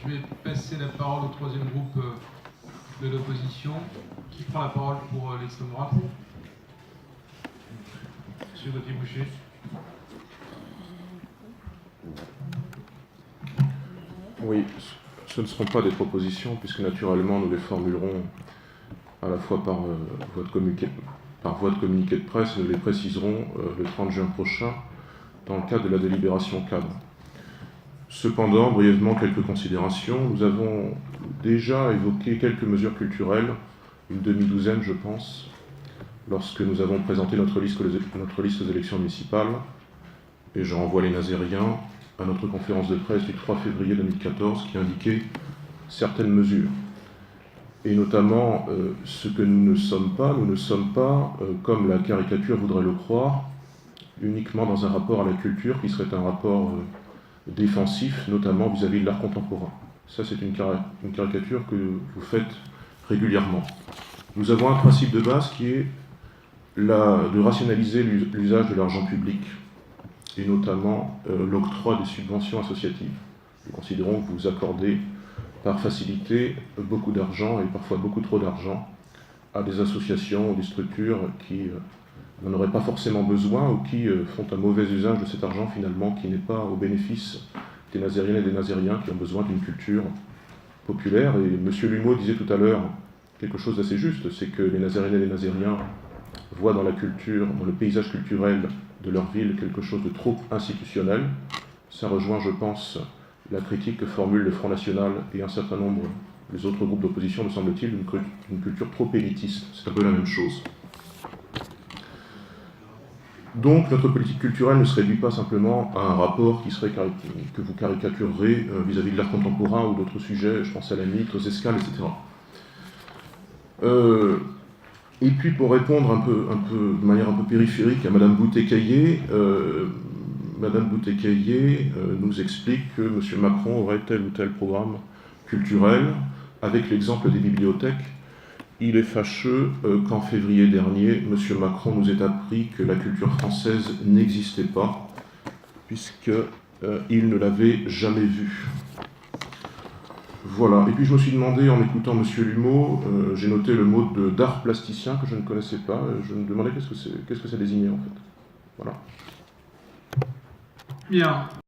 Je vais passer la parole au troisième groupe de l'opposition. Qui prend la parole pour l'extrême droite? Monsieur Gauthier-Boucher. Oui, ce ne seront pas des propositions, puisque naturellement nous les formulerons à la fois par voie de communiqué de presse, et nous les préciserons le 30 juin prochain dans le cadre de la délibération cadre. Cependant, brièvement, quelques considérations. Nous avons déjà évoqué quelques mesures culturelles, une demi-douzaine je pense, lorsque nous avons présenté notre liste aux élections municipales, et je renvoie les Nazériens à notre conférence de presse du 3 février 2014 qui indiquait certaines mesures. Et notamment ce que nous ne sommes pas, comme la caricature voudrait le croire, uniquement dans un rapport à la culture qui serait un rapport défensif, notamment vis-à-vis de l'art contemporain. Ça, c'est une caricature que vous faites régulièrement. Nous avons un principe de base qui est de rationaliser l'usage de l'argent public, et notamment l'octroi des subventions associatives. Nous considérons que vous accordez par facilité beaucoup d'argent, et parfois beaucoup trop d'argent, à des associations ou des structures qui n'en auraient pas forcément besoin ou qui font un mauvais usage de cet argent finalement, qui n'est pas au bénéfice des Nazériennes et des Nazériens qui ont besoin d'une culture populaire. Et M. Lumeau disait tout à l'heure quelque chose d'assez juste, c'est que les Nazériennes et les Nazériens voient dans la culture, dans le paysage culturel de leur ville, quelque chose de trop institutionnel. Ça rejoint, je pense, la critique que formule le Front National et un certain nombre des autres groupes d'opposition, me semble-t-il, d'une culture trop élitiste. C'est un peu la même chose. Donc notre politique culturelle ne se réduit pas simplement à un rapport que vous caricaturerez vis-à-vis de l'art contemporain ou d'autres sujets, je pense à la mythe, aux escales, etc. Et puis pour répondre de manière un peu périphérique à Madame Boutet-Caillé, nous explique que M. Macron aurait tel ou tel programme culturel, avec l'exemple des bibliothèques. Il est fâcheux qu'en février dernier, M. Macron nous ait appris que la culture française n'existait pas, puisqu'il ne l'avait jamais vue. Voilà. Et puis je me suis demandé, en écoutant M. Lumeau, j'ai noté le mot d'art plasticien que je ne connaissais pas. Je me demandais qu'est-ce que ça désignait en fait. Voilà. Bien.